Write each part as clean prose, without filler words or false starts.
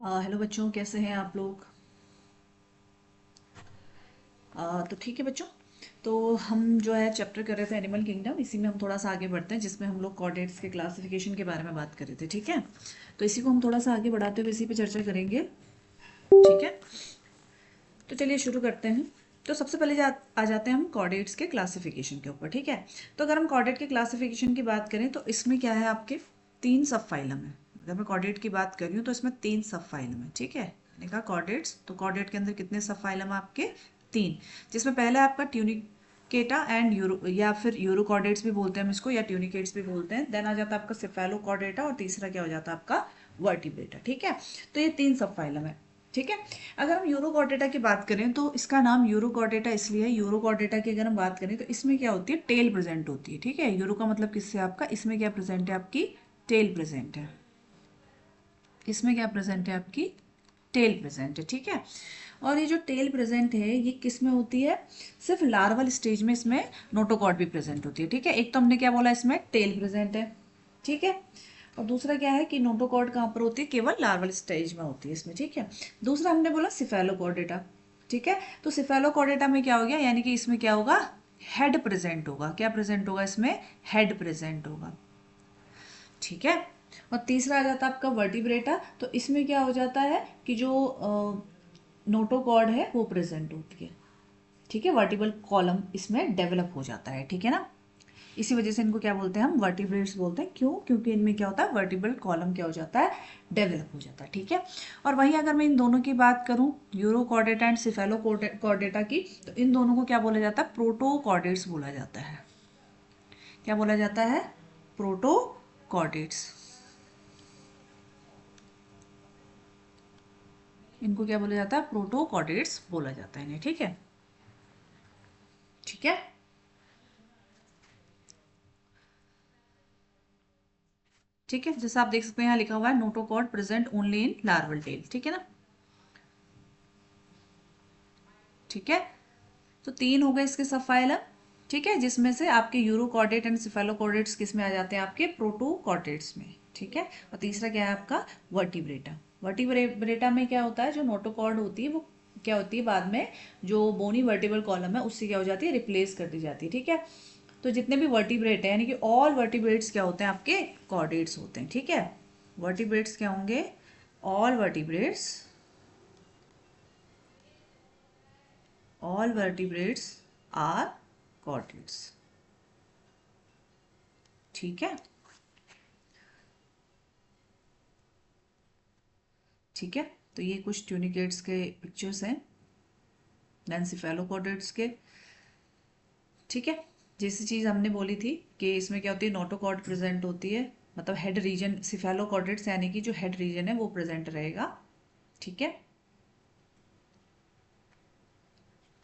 Hello बच्चों, कैसे हैं आप लोग। तो ठीक है बच्चों। तो हम जो है चैप्टर कर रहे थे एनिमल किंगडम, इसी में हम थोड़ा सा आगे बढ़ते हैं, जिसमें हम लोग कॉर्डेट्स के क्लासिफिकेशन के बारे में बात कर रहे थे। ठीक है, तो इसी को हम थोड़ा सा आगे बढ़ाते हुए इसी पे चर्चा करेंगे। ठीक है, तो चलिए शुरू करते हैं। तो सबसे पहले आ जाते हैं हम कॉर्डेट्स के क्लासिफिकेशन के ऊपर। ठीक है, तो अगर हम कॉर्डेट के क्लासिफिकेशन की बात करें तो इसमें क्या है, आपके 3 सब फाइलम है। अगर मैं कॉर्डेट की बात कर रही हूँ तो इसमें 3 सब फाइलम है। ठीक है, मैंने कहा कॉर्डेट्स, तो कॉर्डेट के अंदर कितने सब फाइलम है आपके? 3। जिसमें पहला है आपका ट्यूनिकेटा एंड यूरो, या फिर यूरोकॉर्डेट्स भी बोलते हैं हम इसको, या ट्यूनिकेट्स भी बोलते हैं। देन आ जाता है आपका सिफेलोकॉर्डेटा, और तीसरा क्या हो जाता है आपका? वर्टिब्रेटा। ठीक है, तो ये 3 सब फाइलम है। ठीक है, अगर हम यूरोकॉर्डेटा की बात करें तो इसका नाम यूरोकॉर्डेटा इसलिए है, यूरोकॉर्डेटा की अगर हम बात करें तो इसमें क्या होती है, टेल प्रेजेंट होती है। ठीक है, यूरो का मतलब किससे आपका, इसमें क्या प्रेजेंट है आपकी? टेल प्रेजेंट है। इसमें क्या प्रेजेंट है आपकी? टेल प्रेजेंट है। ठीक है, और ये जो टेल प्रेजेंट है ये किस में होती है? सिर्फ लार्वल स्टेज में इसमें नोटोकॉर्ड भी प्रेजेंट होती है। ठीक है, एक तो हमने क्या बोला, इसमें टेल प्रेजेंट है। ठीक है, और दूसरा क्या है कि नोटोकॉर्ड कहाँ पर होती है? केवल लार्वल स्टेज में होती है इसमें। ठीक है, दूसरा हमने बोला सिफेलोकॉर्डेटा। ठीक है, तो सिफेलोकॉर्डेटा में क्या हो गया, यानी कि इसमें क्या होगा? हेड प्रेजेंट होगा। क्या प्रेजेंट होगा इसमें? हेड प्रेजेंट होगा। ठीक है, और तीसरा आ जाता है आपका वर्टिब्रेटा। तो इसमें क्या हो जाता है कि जो नोटोकॉर्ड है वो प्रेजेंट होती है। ठीक है, वर्टिबल कॉलम इसमें डेवलप हो जाता है। ठीक है ना, इसी वजह से इनको क्या बोलते हैं हम? वर्टिब्रेट्स बोलते हैं। क्यों? क्योंकि इनमें क्या होता है, वर्टिबल कॉलम क्या हो जाता है? डेवलप हो जाता है। ठीक है, और वहीं अगर मैं इन दोनों की बात करूं, यूरोकॉर्डेटा एंड सिफेलोकॉर्डेटा की, तो इन दोनों को क्या बोला जाता है? प्रोटोकॉर्डेट्स बोला जाता है। क्या बोला जाता है? प्रोटोकॉर्डेट्स। इनको क्या बोला जाता है? प्रोटोकॉर्डेट्स बोला जाता है इन्हें। ठीक है, ठीक है, ठीक है, जैसा आप देख सकते हैं यहाँ लिखा हुआ है notochord present only in larval tail. ठीक है ना, ठीक है, तो 3 हो गए इसके सब फाइलम। ठीक है, जिसमें से आपके यूरोकॉर्डेट एंड सिफेलोकॉर्डेट्स किस में आ जाते हैं? आपके प्रोटोकॉर्डेट्स में। ठीक है, और तीसरा क्या है आपका? वर्टिब्रेटा। वर्टिब्रेटा में क्या होता है, जो नोटोकॉर्ड होती है वो क्या होती है, बाद में जो बोनी वर्टिबल कॉलम है उससे क्या हो जाती है? रिप्लेस कर दी जाती है। ठीक है, तो जितने भी वर्टिब्रेट है, यानी कि ऑल वर्टिब्रेट्स क्या होते हैं आपके? कॉर्डेट्स होते हैं। ठीक है, वर्टिब्रेट्स क्या होंगे? All vertebrates, all vertebrates are chordates. ठीक है, ठीक है, तो ये कुछ ट्यूनिकेट्स के पिक्चर्स हैं, डेंसिफेलोकॉर्डेट्स के। ठीक है, जैसी चीज़ हमने बोली थी कि इसमें क्या होती है, नोटोकॉर्ड प्रेजेंट होती है, मतलब हेड रीजन सिफेलोकॉर्डेट्स, यानी कि जो हेड रीजन है वो प्रेजेंट रहेगा। ठीक है,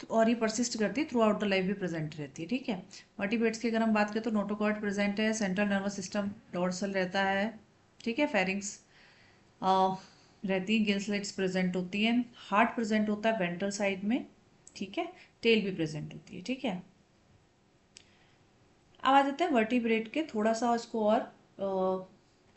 तो और ये परसिस्ट करती है, थ्रू आउट द लाइफ भी प्रेजेंट रहती है। ठीक है, वर्टिब्रेट्स की अगर हम बात करें तो नोटोकॉर्ड प्रेजेंट है, सेंट्रल नर्वस सिस्टम डोर्सल रहता है। ठीक है, फेरिंग्स रहती है, गिल्सलेट्स प्रेजेंट होती हैं, हार्ट प्रेजेंट होता है वेंट्रल साइड में। ठीक है, टेल भी प्रेजेंट होती है। ठीक है, अब आ जाते हैं वर्टिब्रेट के, थोड़ा सा इसको और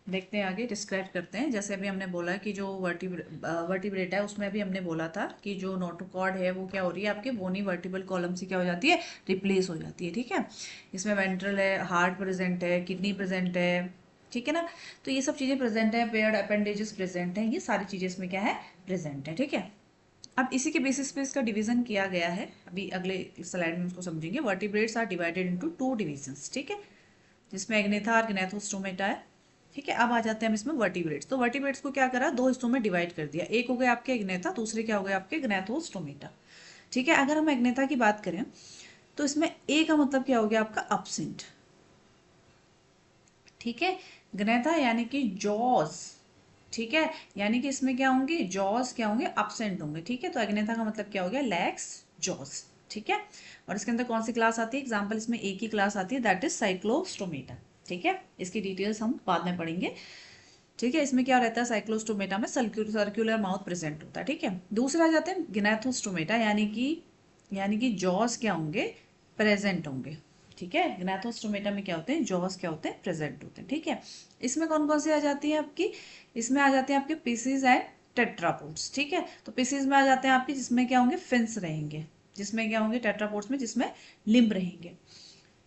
देखते हैं, आगे डिस्क्राइब करते हैं। जैसे अभी हमने बोला कि जो वर्टिब्रेट है उसमें अभी हमने बोला था कि जो नोटोकॉर्ड है वो क्या हो रही है, आपके बोनी वर्टिबल कॉलम से क्या हो जाती है? रिप्लेस हो जाती है। ठीक है, इसमें वेंट्रल है, हार्ट प्रेजेंट है, किडनी प्रेजेंट है। ठीक है ना, तो ये सब चीज़ें प्रेजेंट है, पेयर्ड अपेंडेजेस प्रेजेंट है, ये सारी चीज़ें इसमें क्या है? प्रेजेंट है। ठीक है, अब इसी के बेसिस पे इसका डिवीजन किया गया है, अभी अगले स्लाइड में उसको समझेंगे। Vertebrates are divided into 2 divisions. ठीक है, जिसमें एग्नेथा और ग्नेथोस्टोमेटा है। ठीक है, अब आ जाते हैं हम इसमें वर्टिब्रेट्स। तो वर्टिब्रेट्स को क्या करा, 2 हिस्सों में डिवाइड कर दिया। एक हो गए आपके एग्नेथा, दूसरे क्या हो गए आपके? ग्नेथोस्टोमेटा। ठीक है, अगर हम एग्नेथा की बात करें तो इसमें ए का मतलब क्या हो गया आपका? अब्सेंट। ठीक है, ग्नेथा यानी कि जॉज। ठीक है, यानी कि इसमें क्या होंगे? जॉज क्या होंगे? अब्सेंट होंगे। ठीक है, तो एग्नेथा का मतलब क्या हो गया? लैक्स जॉज। ठीक है, और इसके अंदर कौन सी क्लास आती है? एग्जाम्पल इसमें एक ही क्लास आती है, दैट इज साइक्लोस्टोमेटा। ठीक है, इसकी डिटेल्स हम बाद में पढ़ेंगे। ठीक है, इसमें क्या रहता है? साइक्लोस्टोमेटा में सर्कुलर माउथ प्रेजेंट होता है। ठीक है, दूसरा आ जाते हैं ग्नेथोस्टोमेटा, यानी कि जॉस क्या होंगे? प्रेजेंट होंगे। ठीक है, ग्नेथोस्टोमेटा में क्या होते हैं? जॉस क्या होते हैं? प्रेजेंट होते हैं। ठीक है, इसमें कौन कौन सी आ जाती है आपकी? इसमें आ जाते हैं आपके पीसीज एंड टेट्रापोड्स, ठीक है। तो पीसीज में आ जाते हैं आपके जिसमें क्या होंगे, फिन्स रहेंगे, जिसमें क्या होंगे टेट्रापोड्स में, जिसमें लिम्ब रहेंगे,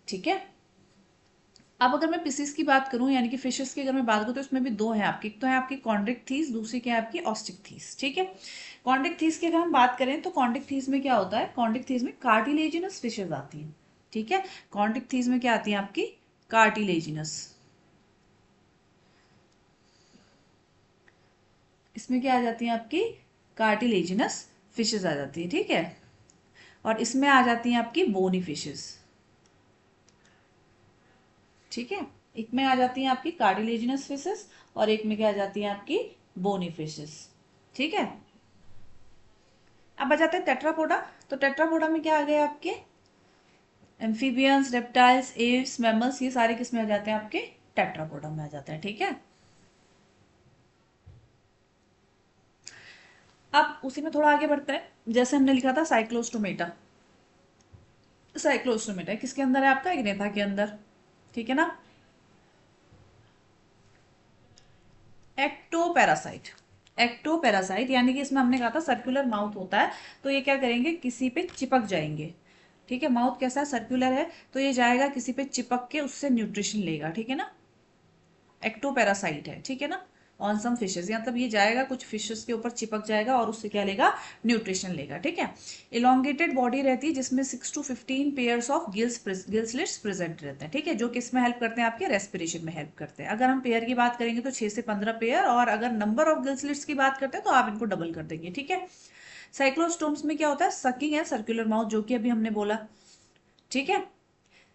ठीक है। अब अगर मैं पीसीज की बात करूं यानी कि फिशेस की अगर मैं बात करूं तो इसमें भी दो है आपकी, एक तो है आपकी कॉन्ड्रिक्थीस, दूसरी क्या है आपकी ऑस्टिकथीस, ठीक है। कॉन्ड्रिक्थीस की अगर हम बात करें तो कॉन्ड्रिक्थीस में क्या होता है, कॉन्ड्रिक्थीस में कार्टिलेजिनस फिशेज आती हैं, ठीक है। कॉन्ड्रिक्थीस में क्या आती है आपकी, कार्टिलेजिनस, इसमें क्या आ जाती है आपकी, कार्टिलेजिनस फिशेज आ जाती है, ठीक है। और इसमें आ जाती हैं आपकी बोनी फिशेज, ठीक है। एक में आ जाती हैं आपकी कार्टिलेजिनस फिशेस और एक में क्या आ जाती है आपकी बोनी फिशेस, ठीक है। अब आ जाते हैं टेट्रापोडा। तो टेट्रापोडा में क्या आ गए आपके, एम्फीबियंस, रेप्टाइल्स, एव्स, मैमल्स, ये सारे किस में आ जाते हैं आपके, टेट्रापोडा में आ जाते हैं, ठीक है। अब उसी में थोड़ा आगे बढ़ते हैं, जैसे हमने लिखा था साइक्लोस्टोमेटा, साइक्लोस्टोमेटा किसके अंदर है आपका, इग्नेथा के अंदर, ठीक है ना। एक्टोपैरासाइट, एक्टोपैरासाइट यानी कि इसमें हमने कहा था सर्कुलर माउथ होता है, तो ये क्या करेंगे, किसी पे चिपक जाएंगे, ठीक है। माउथ कैसा है, सर्कुलर है, तो ये जाएगा किसी पे चिपक के उससे न्यूट्रिशन लेगा, ठीक है ना। एक्टोपैरासाइट है, ठीक है ना। ऑन सम फिशेज मतलब ये जाएगा कुछ फिशेस के ऊपर चिपक जाएगा और उससे क्या लेगा, न्यूट्रिशन लेगा, ठीक है। इलोंगेटेड बॉडी रहती है जिसमें 6 to 15 pairs of gill slits present रहते हैं, ठीक है, जो किस में हेल्प करते हैं, आपके रेस्पिरेशन में हेल्प करते हैं। अगर हम पेयर की बात करेंगे तो 6 से 15 पेयर, और अगर नंबर ऑफ गिल्सलेट्स की बात करते हैं तो आप इनको डबल कर देंगे, ठीक है। साइक्लोस्टोम्स में क्या होता है, सकिंग एंड सर्कुलर माउथ, जो कि अभी हमने बोला, ठीक है।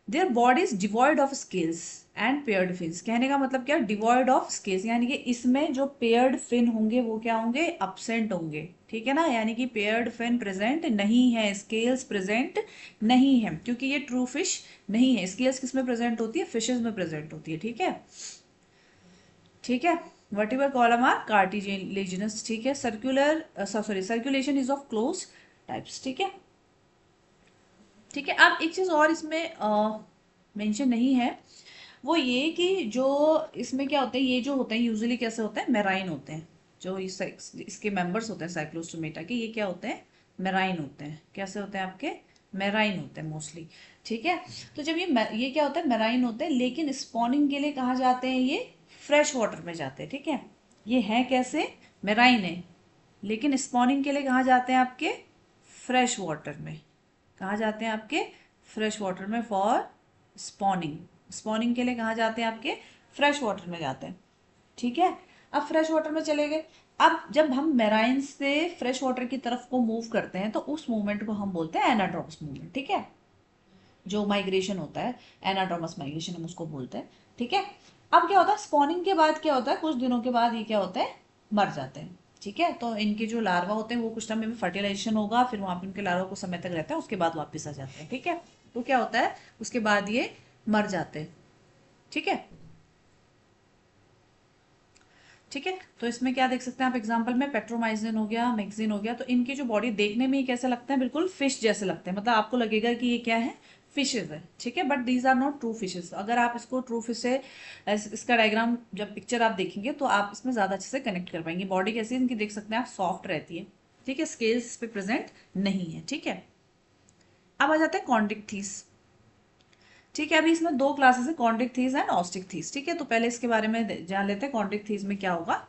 Their body is devoid of scales and paired fins, कहने का मतलब क्या, डिवॉइड ऑफ स्केल्स यानी कि इसमें जो पेयर्ड फिन होंगे वो क्या होंगे, अपसेंट होंगे, ठीक है ना। यानी कि पेयर्ड फिन प्रेजेंट नहीं है, स्केल्स प्रेजेंट नहीं है, क्योंकि ये ट्रू फिश नहीं है। स्केल्स किस में प्रेजेंट होती है, फिशेज में प्रेजेंट होती है, ठीक है, ठीक है। वर्टिबल कॉलम आर कार्टिलेजिनस, ठीक है। Circular sorry circulation is of close types, ठीक है, ठीक है। अब एक चीज और इसमें मेंशन नहीं है, वो ये कि जो इसमें क्या होते हैं, ये जो होते हैं यूजुअली कैसे होते हैं, मेराइन होते हैं, जो इसके मेंबर्स होते हैं साइक्लोस्टोमेटा के, ये क्या होते हैं, मेराइन होते हैं। कैसे होते हैं आपके, मेराइन होते हैं मोस्टली, ठीक है। तो जब ये क्या होता है, मेराइन होते हैं, लेकिन स्पॉनिंग के लिए कहाँ जाते हैं, ये फ्रेश वाटर में जाते हैं, ठीक है। ये है कैसे, मेराइन है, लेकिन स्पॉनिंग के लिए कहाँ जाते हैं आपके, फ्रेश वाटर में, कहाँ जाते हैं आपके, फ्रेश वाटर में फॉर स्पॉनिंग, स्पॉनिंग के लिए कहाँ जाते हैं आपके, फ्रेश वाटर में जाते हैं, ठीक है। अब फ्रेश वाटर में चले गए, अब जब हम मेराइन से फ्रेश वाटर की तरफ को मूव करते हैं तो उस मूवमेंट को हम बोलते हैं एनाड्रोमस मूवमेंट, ठीक है। जो माइग्रेशन होता है, एनाड्रोमस माइग्रेशन हम उसको बोलते हैं, ठीक है। अब क्या होता है, स्पॉनिंग के बाद क्या होता है, कुछ दिनों के बाद ये क्या होता है, मर जाते हैं, ठीक है। तो इनके जो लार्वा होते हैं वो कुछ टाइम में फर्टिलाइजेशन होगा, फिर वहां पे उनके लार्वा को समय तक रहता है, उसके बाद वापस आ जाते हैं, ठीक है। तो क्या होता है, उसके बाद ये मर जाते हैं, ठीक है, ठीक है। तो इसमें क्या देख सकते हैं आप एग्जांपल में, पेट्रोमाइसिन हो गया, मैक्सिन हो गया, तो इनकी जो बॉडी देखने में ही कैसे लगते हैं, बिल्कुल फिश जैसे लगते हैं, मतलब आपको लगेगा कि ये क्या है, फिशेज है, ठीक है। But these are not true fishes. अगर आप इसको ट्रू फिश से इसका डायग्राम जब पिक्चर आप देखेंगे तो आप इसमें ज्यादा अच्छे से कनेक्ट कर पाएंगे। बॉडी कैसी है इनकी देख सकते हैं आप, सॉफ्ट रहती है, ठीक है, स्केल्स इस पे प्रेजेंट नहीं है, ठीक है। अब आ जाते हैं कॉन्ड्रिक्थीस, ठीक है। अभी इसमें दो क्लासेस है, कॉन्ड्रिक्थीस एंड ऑस्टिकथीस, ठीक है। तो पहले इसके बारे में जान लेते हैं कॉन्ड्रिक्थीस में क्या होगा,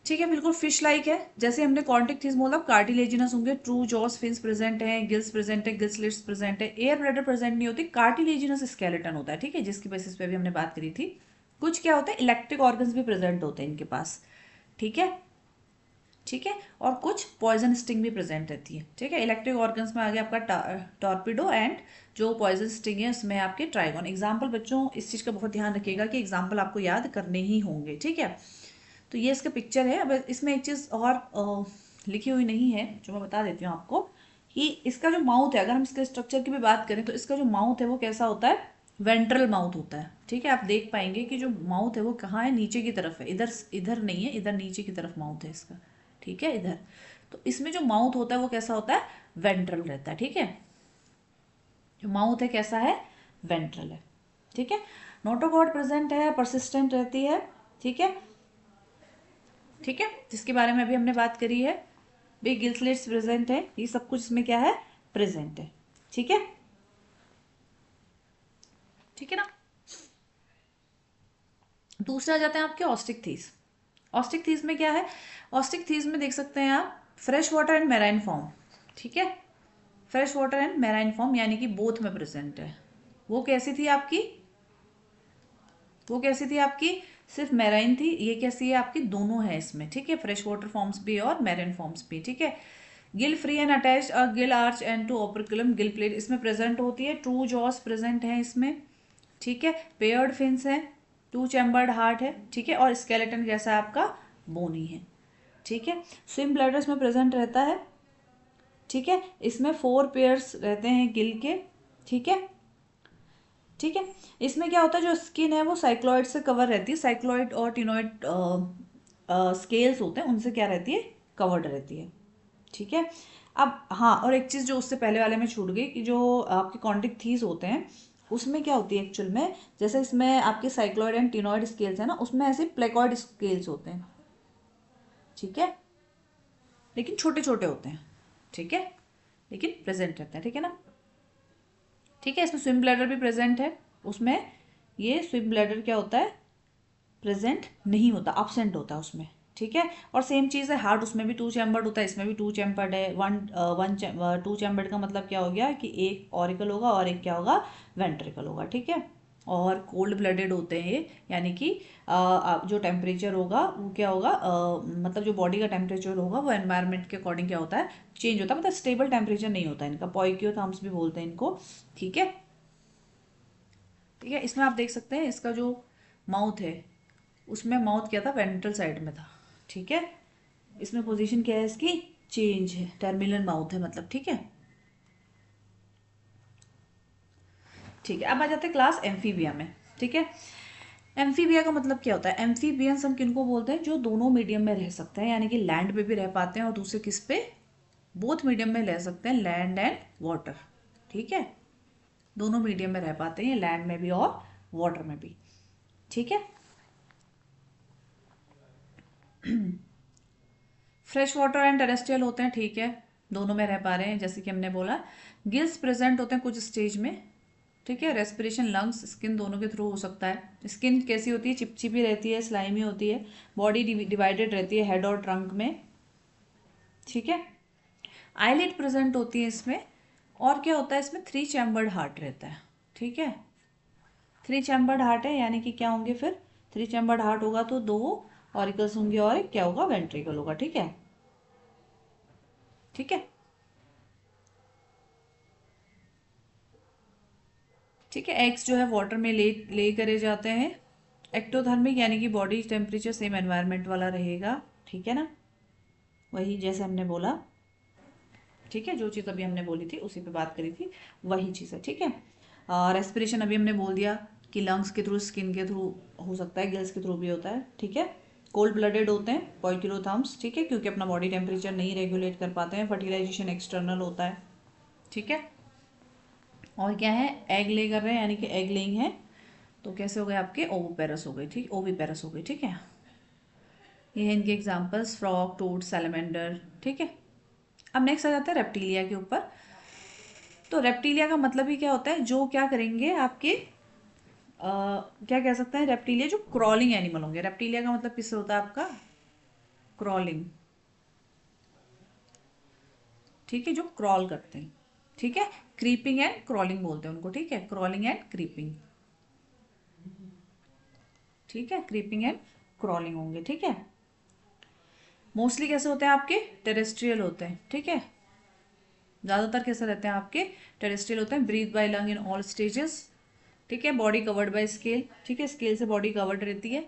ठीक है। बिल्कुल फिश लाइक है, जैसे हमने कॉन्टिक मतलब कार्टिलेजिनस होंगे, ट्रू जॉस फिन्स प्रेजेंट है, गिल्स प्रेजेंट है, गिल्स लिट्स प्रेजेंट है, एयर ब्लैडर प्रेजेंट नहीं होती, कार्टिलेजिनस स्केलेटन होता है, ठीक है, जिसकी बेसिस पे भी हमने बात करी थी। कुछ क्या होता है, इलेक्ट्रिक ऑर्गन्स भी प्रेजेंट होते हैं इनके पास, ठीक है, ठीक है। और कुछ पॉइजन स्टिंग भी प्रेजेंट रहती है, ठीक है। इलेक्ट्रिक ऑर्गन्स में आ गया आपका टॉर्पिडो, एंड जो पॉइजन स्टिंग है उसमें आपके ट्राइगोन। एग्जाम्पल बच्चों इस चीज का बहुत ध्यान रखिएगा कि एग्जाम्पल आपको याद करने ही होंगे, ठीक है। तो ये इसका पिक्चर है। अब इसमें एक चीज और लिखी हुई नहीं है जो मैं बता देती हूँ आपको, कि इसका जो माउथ है, अगर हम इसके स्ट्रक्चर की भी बात करें तो इसका जो माउथ है वो कैसा होता है, वेंट्रल माउथ होता है, ठीक है। आप देख पाएंगे कि जो माउथ है वो कहाँ है, नीचे की तरफ है, इधर इधर नहीं है, इधर नीचे की तरफ माउथ है इसका, ठीक है, इधर। तो इसमें जो माउथ होता है वो कैसा होता है, वेंट्रल रहता है, ठीक है। जो माउथ है कैसा है, वेंट्रल है, ठीक है। नोटोकॉर्ड प्रेजेंट है, परसिस्टेंट रहती है, ठीक है, ठीक है, जिसके बारे में अभी हमने बात करी है। भाई गिल स्लिट्स प्रेजेंट है, ये सब कुछ इसमें क्या है, प्रेजेंट है। ठीक है, ठीक है ना। दूसरा आ जाते हैं आपके ऑस्टिक थीस। ऑस्टिक थीस में क्या है, ऑस्टिक थीस में देख सकते हैं आप fresh water and marine form. ठीक है, fresh water and marine form यानी कि बोथ में प्रेजेंट है। वो कैसी थी आपकी, वो कैसी थी आपकी, सिर्फ मैराइन थी, ये कैसी है आपकी, दोनों है इसमें। ठीक है, फ्रेश वाटर फॉर्म्स भी और मैराइन फॉर्म्स भी। ठीक है, gill free and attached gill arch and two operculum gill plate इसमें प्रेजेंट होती है। ट्रू जॉस प्रेजेंट है इसमें। ठीक है, पेयर्ड फिन्स है, टू चैम्बर्ड हार्ट है। ठीक है, और स्केलेटन जैसा आपका बोनी है। ठीक है, स्विम ब्लैडर्स में प्रेजेंट रहता है। ठीक है, इसमें 4 पेयर्स रहते हैं गिल के। ठीक है, ठीक है, इसमें क्या होता है, जो स्किन है वो साइक्लॉइड से कवर रहती है। साइक्लॉइड और टिनॉइड स्केल्स होते हैं, उनसे क्या रहती है, कवर्ड रहती है। ठीक है, अब हाँ, और एक चीज़ जो उससे पहले वाले में छूट गई कि जो आपके कॉन्टिक थीस होते हैं उसमें क्या होती है एक्चुअल में, जैसे इसमें आपके साइक्लॉइड एंड टिनॉइड स्केल्स है ना, उसमें ऐसे प्लेकॉइड स्केल्स होते हैं। ठीक है, लेकिन छोटे छोटे होते हैं। ठीक है, लेकिन प्रेजेंट रहते हैं। ठीक है ना। ठीक है, इसमें स्विम ब्लैडर भी प्रेजेंट है। उसमें ये स्विम ब्लैडर क्या होता है, प्रेजेंट नहीं होता, absent होता है उसमें। ठीक है, और सेम चीज़ है हार्ट, उसमें भी 2 चैम्बर्ड होता है, इसमें भी 2 चैम्बर्ड है। 2 चैम्बर्ड का मतलब क्या हो गया कि एक ऑरिकल होगा और एक क्या होगा, वेंट्रिकल होगा। ठीक है, और कोल्ड ब्लडेड होते हैं ये, यानी कि जो टेम्परेचर होगा वो क्या होगा, मतलब जो बॉडी का टेम्परेचर होगा वो एनवायरनमेंट के अकॉर्डिंग क्या होता है, चेंज होता है। मतलब स्टेबल टेम्परेचर नहीं होता है इनका, पॉइक्योथर्म्स भी बोलते हैं इनको। ठीक है, ठीक है, इसमें आप देख सकते हैं इसका जो माउथ है, उसमें माउथ क्या था, वेंट्रल साइड में था। ठीक है, इसमें पोजीशन क्या है इसकी, चेंज है, टर्मिनल माउथ है मतलब। ठीक है, ठीक है, अब आ जाते हैं क्लास एम्फीबिया में। ठीक है, एम्फीबिया का मतलब क्या होता है, एम्फीबियंस हम किनको बोलते हैं, जो दोनों मीडियम में रह सकते हैं, यानी कि लैंड पे भी रह पाते हैं और दूसरे किस पे, बोथ मीडियम में रह सकते हैं, लैंड एंड वाटर। ठीक है, दोनों मीडियम में रह पाते हैं, लैंड में भी और वाटर में भी। ठीक है, फ्रेश वाटर एंड टेरेस्ट्रियल होते हैं। ठीक है, दोनों में रह पा रहे हैं, जैसे कि हमने बोला। गिल्स प्रेजेंट होते हैं कुछ स्टेज में। ठीक है, रेस्पिरेशन लंग्स स्किन दोनों के थ्रू हो सकता है। स्किन कैसी होती है, चिपचिपी रहती है, स्लाइमी होती है। बॉडी डिवाइडेड रहती है हेड और ट्रंक में। ठीक है, आईलिड प्रेजेंट होती है इसमें। और क्या होता है इसमें, 3 चैम्बर्ड हार्ट रहता है। ठीक है, 3 चैम्बर्ड हार्ट है, यानी कि क्या होंगे फिर, 3 चैम्बर्ड हार्ट होगा तो 2 ऑरिकल्स होंगे और एक क्या होगा, वेंट्रिकल होगा। ठीक है, ठीक है, ठीक है, एग्स जो है वाटर में ले करे जाते हैं। एक्टोथर्मिक यानी कि बॉडी टेम्परेचर सेम एनवायरनमेंट वाला रहेगा। ठीक है ना, वही जैसे हमने बोला। ठीक है, जो चीज़ अभी हमने बोली थी उसी पे बात करी थी, वही चीज़ है। ठीक है, रेस्पिरेशन अभी हमने बोल दिया कि लंग्स के थ्रू, स्किन के थ्रू हो सकता है, गिल्स के थ्रू भी होता है। ठीक है, कोल्ड ब्लडेड होते हैं पॉइक्यूलोथर्म्स। ठीक है, क्योंकि अपना बॉडी टेम्परेचर नहीं रेगुलेट कर पाते हैं। फर्टिलाइजेशन एक्सटर्नल होता है। ठीक है, और क्या है, एग ले कर रहे हैं, यानी कि एग लेइंग है, तो कैसे हो गए आपके, ओविपेरस हो गई। ठीक, ओविपेरस हो गई। ठीक है, ये है इनके एग्जांपल्स, फ्रॉग, टोड, सैलमेंडर। ठीक है, अब नेक्स्ट आ जाता है रेप्टीलिया के ऊपर। तो रेप्टीलिया का मतलब ही क्या होता है, जो क्या करेंगे आपके क्या कह सकते हैं, रेप्टीलिया जो क्रॉलिंग एनिमल होंगे। रेप्टीलिया का मतलब किससे होता है आपका, क्रॉलिंग। ठीक है, जो क्रॉल करते हैं। ठीक है, क्रीपिंग एंड क्रॉलिंग बोलते हैं उनको। ठीक है, क्रॉलिंग एंड क्रीपिंग। ठीक है, क्रीपिंग एंड क्रॉलिंग होंगे। ठीक है, मोस्टली कैसे होते हैं आपके, टेरेस्ट्रियल होते हैं। ठीक है, ज़्यादातर कैसे रहते हैं आपके, टेरेस्ट्रियल होते हैं। Breathe by lung in all stages. ठीक है, बॉडी कवर्ड बाय स्केल। ठीक है, स्केल से बॉडी कवर्ड रहती है।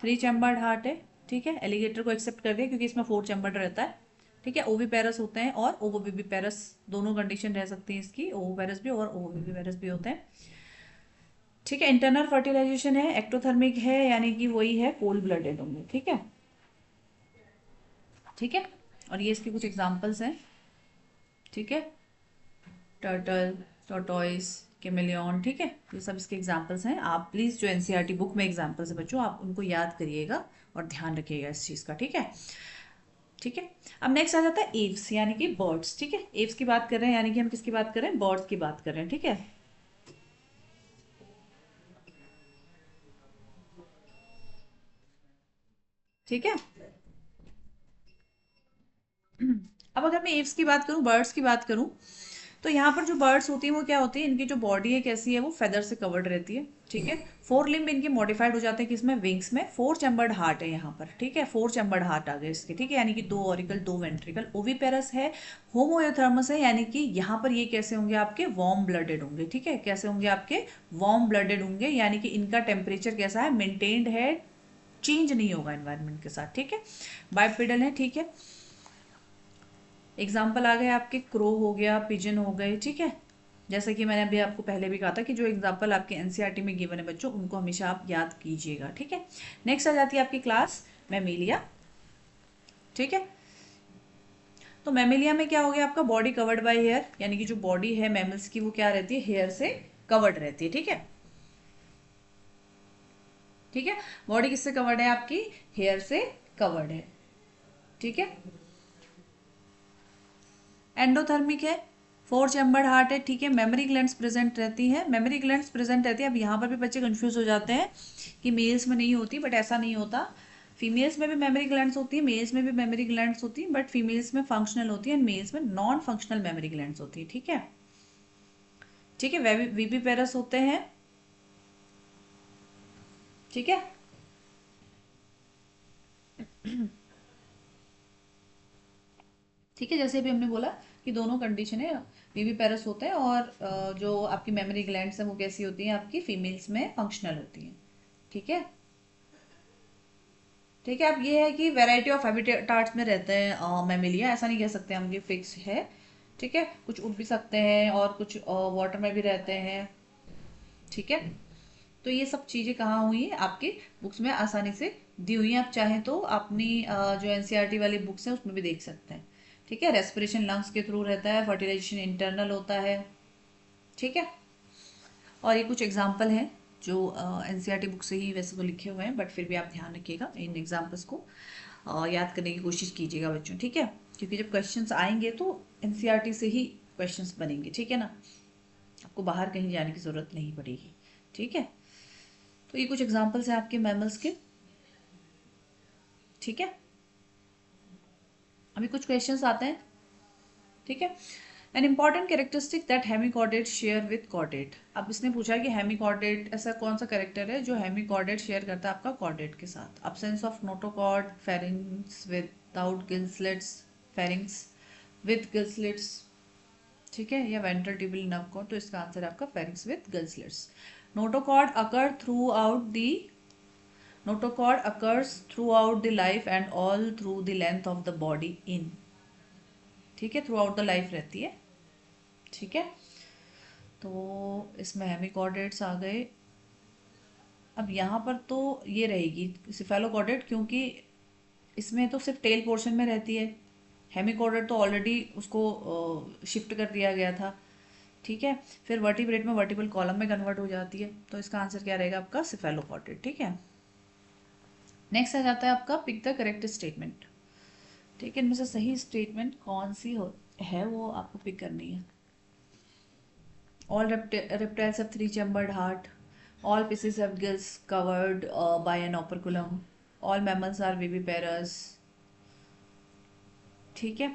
3 चैम्बर्ड हार्ट है। ठीक है, एलिगेटर को एक्सेप्ट कर दिया क्योंकि इसमें 4 चैम्बर्ड रहता है। ठीक है, ओविपेरस होते हैं और ओवोविविपेरस, दोनों कंडीशन रह सकती है इसकी, ओविपेरस भी और ओवोविविपेरस भी होते हैं। ठीक है, इंटरनल फर्टिलाइजेशन है, एक्टोथर्मिक है, यानी कि वही है, कोल्ड ब्लडेड होंगे। ठीक है, ठीक है, और ये इसके कुछ एग्जांपल्स हैं। ठीक है, टर्टल, टोटॉइस, कैमेलियन। ठीक है, ये सब इसके एग्जांपल्स हैं। आप प्लीज़ जो एनसीईआरटी बुक में एग्जांपल्स है बच्चों, आप उनको याद करिएगा और ध्यान रखिएगा इस चीज़ का, ठीक है। ठीक है, अब नेक्स्ट आ जाता है एव्स यानी कि बर्ड्स। ठीक है, एव्स की बात कर रहे हैं यानी कि हम किसकी बात कर रहे हैं, बर्ड्स की बात कर रहे हैं। ठीक है, ठीक है। अब अगर मैं एव्स की बात करूं, बर्ड्स की बात करूं, तो यहाँ पर जो बर्ड्स होती हैं वो क्या होती है, इनकी जो बॉडी है कैसी है, वो फेदर से कवर्ड रहती है। ठीक है, फोर लिम्ब इनके मॉडिफाइड हो जाते हैं किसमें, विंग्स में। फोर चैम्बर्ड हार्ट है यहाँ पर। ठीक है, फोर चैम्बर्ड हार्ट आ गए इसके। ठीक है, यानी कि दो ऑरिकल दो वेंट्रिकल। ओविपेरस है, होमोयोथर्मस है, यानी कि यहाँ पर ये कैसे होंगे आपके, वार्म ब्लडेड होंगे। ठीक है, कैसे होंगे आपके, वार्म ब्लडेड होंगे, यानी कि इनका टेम्परेचर कैसा है, मेंटेन्ड है, चेंज नहीं होगा एनवायरमेंट के साथ। ठीक है, बाइपेडल है। ठीक है, एग्जाम्पल आ गए आपके, क्रो हो गया, पिजन हो गए। ठीक है, जैसे कि मैंने अभी आपको पहले भी कहा था कि जो एग्जाम्पल आपके एनसीईआरटी में गिवन है बच्चों, उनको हमेशा आप याद कीजिएगा। ठीक है, नेक्स्ट आ जाती है आपकी क्लास मैमेलिया। ठीक है, तो मैमेलिया में क्या हो गया आपका, बॉडी कवर्ड बाय हेयर, यानी कि जो बॉडी है मैमल्स की वो क्या रहती है, हेयर से कवर्ड रहती है। ठीक है, ठीक है, बॉडी किससे कवर्ड है आपकी, हेयर से कवर्ड है। ठीक है, एंडोथर्मिक है, फोर चैम्बर्ड हार्ट है। ठीक है, मेमोरी ग्लैंड्स प्रेजेंट रहती है, मेमोरी ग्लैंड्स प्रेजेंट रहती है। अब यहाँ पर भी बच्चे कंफ्यूज हो जाते हैं कि मेल्स में नहीं होती, बट ऐसा नहीं होता। फीमेल्स में भी मेमोरी ग्लैंड्स होती है, मेल्स में भी मेमोरी ग्लैंड्स होती है, बट फीमेल्स में फंक्शनल होती है एंड मेल्स में नॉन फंक्शनल मेमोरी ग्लैंड्स होती है। ठीक है, ठीक है, वीबी पेरस होते हैं। ठीक है, ठीक है, जैसे भी हमने बोला कि दोनों कंडीशन है, वीवी पेरस होते हैं और जो आपकी मेमोरी ग्लैंड्स हैं वो कैसी होती हैं आपकी, फीमेल्स में फंक्शनल होती हैं। ठीक है, ठीक है, अब ये है कि वैरायटी ऑफ हैबिटाट्स में रहते हैं मैमिलिया, ऐसा नहीं कह सकते हम कि फिक्स है। ठीक है, कुछ उड़ भी सकते हैं और कुछ वाटर में भी रहते हैं। ठीक है, तो ये सब चीज़ें कहाँ हुई है, आपकी बुक्स में आसानी से दी हुई हैं। आप चाहें तो अपनी जो एनसीईआरटी वाली बुक्स हैं उसमें भी देख सकते हैं। ठीक है, रेस्पिरेशन लंग्स के थ्रू रहता है, फर्टिलाइजेशन इंटरनल होता है। ठीक है, और ये कुछ एग्जाम्पल हैं जो एनसीईआरटी बुक से ही वैसे तो लिखे हुए हैं, बट फिर भी आप ध्यान रखिएगा इन एग्जाम्पल्स को याद करने की कोशिश कीजिएगा बच्चों। ठीक है, क्योंकि जब क्वेश्चंस आएंगे तो एनसीईआरटी से ही क्वेश्चंस बनेंगे। ठीक है ना, आपको बाहर कहीं जाने की ज़रूरत नहीं पड़ेगी। ठीक है, तो ये कुछ एग्जाम्पल्स हैं आपके मैमल्स के। ठीक है, अभी कुछ क्वेश्चंस आते हैं। ठीक है, an important characteristic that hemichordate share with chordate. अब इसने पूछा कि हेमिकॉर्डेट ऐसा कौन सा कैरेक्टर है जो हेमिकॉर्डेट शेयर करता है आपका कॉर्डेट के साथ। Absence of notochord, pharynx without gill slits, pharynx with gill slits. ठीक है, या वेंट्रल ट्यूबुलर नर्व कॉर्ड, तो इसका आंसर है आपका pharynx with gill slits. Notochord occur through out the notochord occurs throughout the life and all through the length of the body in। ठीक है, through out the life रहती है। ठीक है, तो इसमें हेमिकॉर्डेट्स आ गए। अब यहाँ पर तो ये रहेगी सिफेलोकॉर्डेट, क्योंकि इसमें तो सिर्फ टेल पोर्शन में रहती है। हेमिकॉर्डेट तो ऑलरेडी उसको शिफ्ट कर दिया गया था। ठीक है, फिर वर्टिब्रेट में वर्टिबल कॉलम में कन्वर्ट हो जाती है, तो इसका आंसर क्या रहेगा आपका, सिफेलोकॉर्डेट। ठीक है, नेक्स्ट आ जाता है आपका पिक द करेक्ट स्टेटमेंट। ठीक है, इनमें से सही स्टेटमेंट कौन सी है वो आपको पिक करनी है। All reptiles have three chambered heart, all species have gills covered by an operculum, all mammals are viviparous। ठीक है,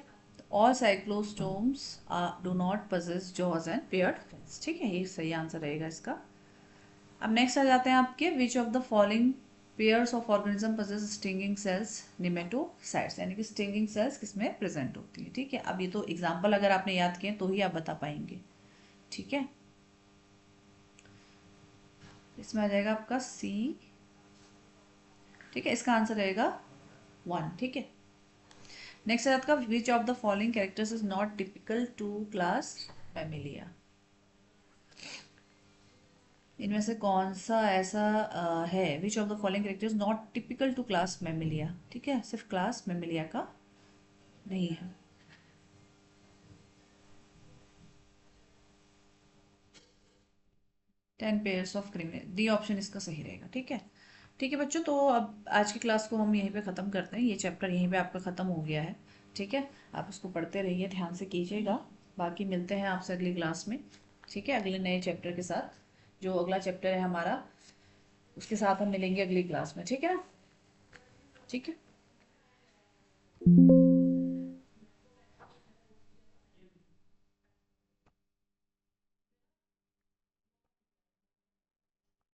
all cyclostomes do not possess jaws and paired fins। ठीक है, ये सही आंसर रहेगा इसका। अब नेक्स्ट आ जाते हैं आपके, विच of the following pairs of organism possess stinging cells nematocytes, यानी कि स्टिंगिंग सेल्स किसमें प्रेजेंट होती है। ठीक है, अब ये तो एग्जाम्पल अगर आपने याद किए तो ही आप बता पाएंगे। ठीक है, इसमें आ जाएगा आपका सी। ठीक है, इसका आंसर रहेगा 1। ठीक है, नेक्स्ट है आपका, which of the following characters is not typical to class mammalia. इनमें से कौन सा ऐसा है, which of the following characters not typical to class mammalia. ठीक है, सिर्फ क्लास मैमिलिया का नहीं है। 10 pairs of cranial, D option इसका सही रहेगा। ठीक है, ठीक है बच्चों, तो अब आज की क्लास को हम यहीं पे ख़त्म करते हैं। ये चैप्टर यहीं पे आपका ख़त्म हो गया है। ठीक है, आप इसको पढ़ते रहिए, ध्यान से कीजिएगा। बाकी मिलते हैं आपसे अगली क्लास में। ठीक है, अगले नए चैप्टर के साथ। जो अगला चैप्टर है हमारा, उसके साथ हम मिलेंगे अगली क्लास में। ठीक है ना? ठीक है।